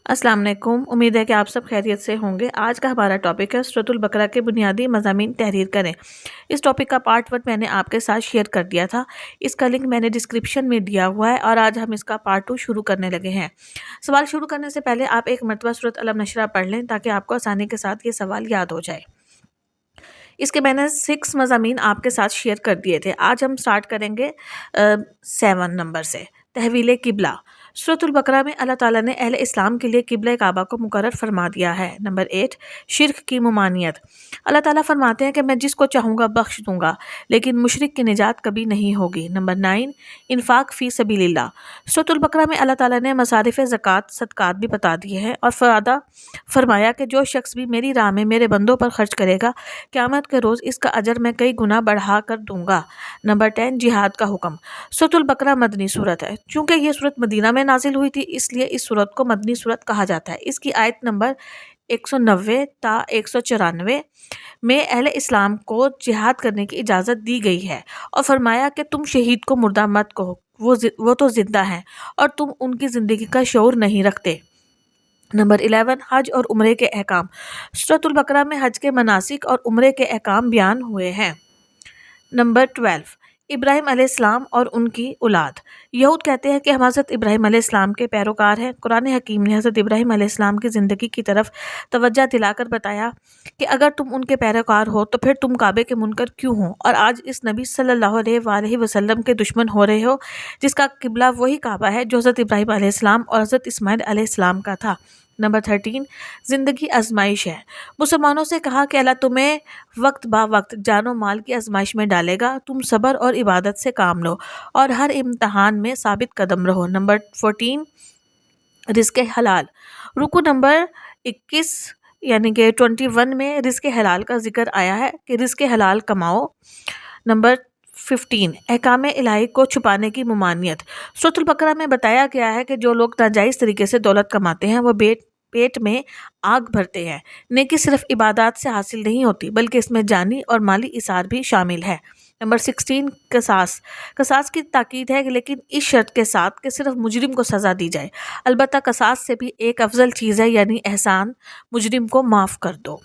अस्सलाम वालेकुम। उम्मीद है कि आप सब खैरियत से होंगे। आज का हमारा टॉपिक है सूरत अल बकरा के बुनियादी मज़ामीन तहरीर करें। इस टॉपिक का पार्ट 1 मैंने आपके साथ शेयर कर दिया था। इसका लिंक मैंने डिस्क्रिप्शन में दिया हुआ है और आज हम इसका पार्ट 2 शुरू करने लगे हैं। सवाल शुरू करने से पहले आप एक मरतबा सूरत अलम नशरा पढ़ लें ताकि आपको आसानी के साथ ये सवाल याद हो जाए। इसके मैंने 6 मज़ामीन आपके साथ शेयर कर दिए थे। आज हम स्टार्ट करेंगे 7 नंबर से, तहवील किबला। सूरत अल बकरा में अल्लाह ताला ने अहले इस्लाम के लिए किबला काबा को मुकर्रर फरमा दिया है। नंबर 8, शिर्क की मुमानियत। अल्लाह ताला फरमाते हैं कि मैं जिसको चाहूँगा बख्श दूंगा, लेकिन मुशरिक की निजात कभी नहीं होगी। नंबर 9, इन्फाक फ़ी सबीलिल्लाह। सूरत अल बकरा में अल्लाह ताला ने मसारिफ़ ज़कात सदक़ात भी बता दिए हैं और वादा फरमाया कि जो शख्स भी मेरी राह में मेरे बंदों पर खर्च करेगा, क़यामत के रोज़ इसका अजर मैं कई गुना बढ़ा कर दूंगा। नंबर 10, जिहाद का हुक्म। सूरत अल बकरा मदनी सूरत है। चूँकि ये सूरत मदीना में नाजिल हुई थी, इसलिए इस सूरत को मदनी सूरत कहा जाता है। इसकी आयत नंबर 190 ता 194 में अहले इस्लाम को जिहाद करने की इजाज़त दी गई है और फरमाया कि तुम शहीद को मुर्दा मत कहो, वो तो ज़िंदा हैं और तुम उनकी ज़िंदगी का शऊर नहीं रखते। नंबर 11, हज और उम्रे के अहकाम। सूरत अल बकरा में हज के मनासिक और उम्रे के अहकाम बयान हुए हैं। नंबर 12, इब्राहिम अलैहिस्सलाम और उनकी औलाद। यहूद कहते हैं कि हम हज़रत इब्राहिम अलैहिस्सलाम के पैरोकार हैं। कुरान हकीम ने हज़रत इब्राहिम अलैहिस्सलाम की ज़िंदगी की तरफ तवज्जो दिलाकर बताया कि अगर तुम उनके पैरोकार हो तो फिर तुम काबे के मुनकर क्यों हो और आज इस नबी सल्लल्लाहु अलैहि वसल्लम के दुश्मन हो रहे हो, जिसका किबला वही काबा है जो हज़रत इब्राहिम अलैहिस्सलाम और हज़रत इस्माइल अलैहिस्सलाम का था। नंबर 13, ज़िंदगी आजमाइश है। मुसलमानों से कहा कि अल्लाह तुम्हें वक्त बा वक्त जानो माल की आजमाइश में डालेगा। तुम सब्र और इबादत से काम लो और हर इम्तहान में साबित कदम रहो। नंबर 14, रिज़्क़ हलाल। रुकू नंबर 21 यानी कि 21 में रिज़्क़ हलाल का जिक्र आया है कि रिज़्क़ हलाल कमाओ। नंबर 15, अहकाम इलाही को छुपाने की मुमानियत। सूरत अल बकरा में बताया गया है कि जो लोग नाजायज़ तरीके से दौलत कमाते हैं वो पेट में आग भरते हैं। नेकी सिर्फ इबादत से हासिल नहीं होती बल्कि इसमें जानी और माली इसार भी शामिल है। नंबर 16, कसास की ताकीद है लेकिन इस शर्त के साथ कि सिर्फ मुजरिम को सज़ा दी जाए। अलबत्ता कसास से भी एक अफजल चीज़ है, यानी एहसान, मुजरिम को माफ़ कर दो।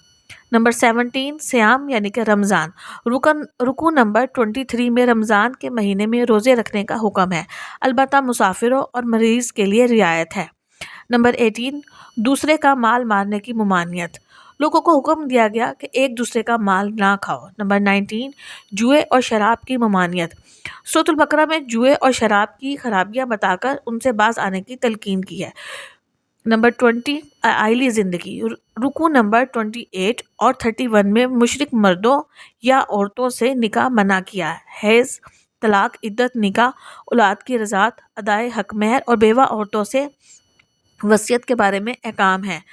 नंबर 17, सियाम यानी कि रमज़ान। रुकू नंबर 23 में रमज़ान के महीने में रोज़े रखने का हुक्म है, अलबत्ता मुसाफिरों और मरीज़ के लिए रियायत है। नंबर 18, दूसरे का माल मारने की मुमानियत। लोगों को हुक्म दिया गया कि एक दूसरे का माल ना खाओ। नंबर 19, जुए और शराब की मुमानियत। सूरत अल बकरा में जुए और शराब की खराबियाँ बताकर उनसे बाज आने की तलकीन की है। नंबर 20, आइली ज़िंदगी। रुकू नंबर 28 और 31 में मुशरिक मर्दों या औरतों से निकाह मना किया है। हैज़, तलाक, इद्दत, निकाह, औलाद की रज़ात, अदाए हक महर और बेवा औरतों से वसीयत के बारे में अहकाम है।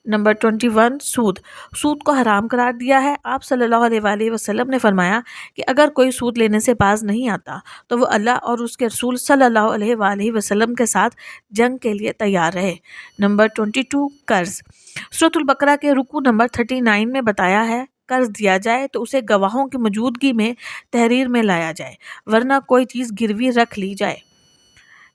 नंबर 21, सूद को हराम करार दिया है। आप सल्लल्लाहु अलैहि वसल्लम ने फरमाया कि अगर कोई सूद लेने से बाज नहीं आता तो वो अल्लाह और उसके रसूल सल्लल्लाहु अलैहि वसल्लम के साथ जंग के लिए तैयार रहे। नंबर 22, कर्ज। सूरत अल बकरा के रुकू नंबर 39 में बताया है कर्ज दिया जाए तो उसे गवाहों की मौजूदगी में तहरीर में लाया जाए, वरना कोई चीज़ गिरवी रख ली जाए।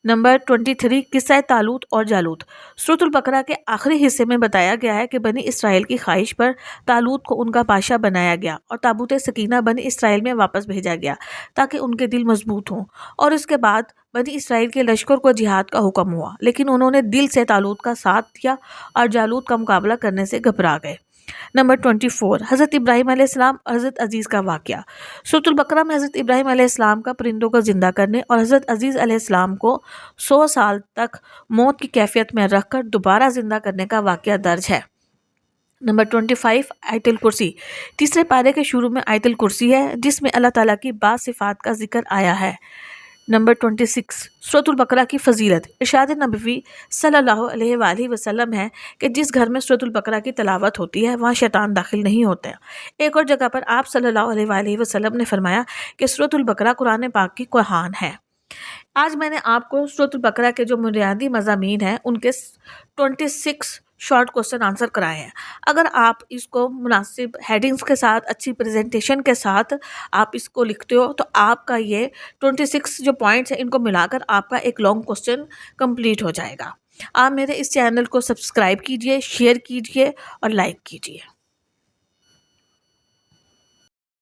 नंबर 23, किस्सा तालूत और जालूत। सूरत अल बकरा के आखिरी हिस्से में बताया गया है कि बनी इसराइल की ख्वाहिश पर तालूत को उनका बादशाह बनाया गया और ताबूत सकीना बनी इसराइल में वापस भेजा गया ताकि उनके दिल मजबूत हों। और इसके बाद बनी इसराइल के लश्कर को जिहाद का हुक्म हुआ, लेकिन उन्होंने दिल से तालूत का साथ दिया और जालूत का मुकाबला करने से घबरा गए। नंबर 24, हज़रत इब्राहिम अलैहिस्सलाम और हज़रत अजीज़ का वाक़या। सूरत अल बकरा में हज़रत इब्राहिम अलैहिस्सलाम का परिंदों को ज़िंदा करने और हज़रत अजीज़ अलैहिस्सलाम को 100 साल तक मौत की कैफियत में रखकर दोबारा ज़िंदा करने का वाक़या दर्ज है। नंबर 25, आयतुल कुर्सी। तीसरे पारे के शुरू में आयतुल कुर्सी है जिसमें अल्लाह ताला की बात सिफ़ात का जिक्र आया है। नंबर 26, सूरत अल बकरा की फ़जीलत। इरशाद नबवी सल्लल्लाहु अलैहि वसल्लम है कि जिस घर में सूरत अल बकरा की तिलावत होती है वहाँ शैतान दाखिल नहीं होते। एक और जगह पर आप सल्लल्लाहु अलैहि वसल्लम ने फरमाया कि सूरत अल बकरा कुरान पाक की कुरान है। आज मैंने आपको सूरत अल बकरा के जो बुनियादी मज़ामीन हैं उनके 26 शॉर्ट क्वेश्चन आंसर कराए हैं। अगर आप इसको मुनासिब हेडिंग्स के साथ, अच्छी प्रेजेंटेशन के साथ आप इसको लिखते हो तो आपका ये 26 जो पॉइंट्स हैं इनको मिलाकर आपका एक लॉन्ग क्वेश्चन कंप्लीट हो जाएगा। آپ میرے اس چینل کو سبسکرائب کیجئے، شیئر کیجئے اور لائک کیجئے۔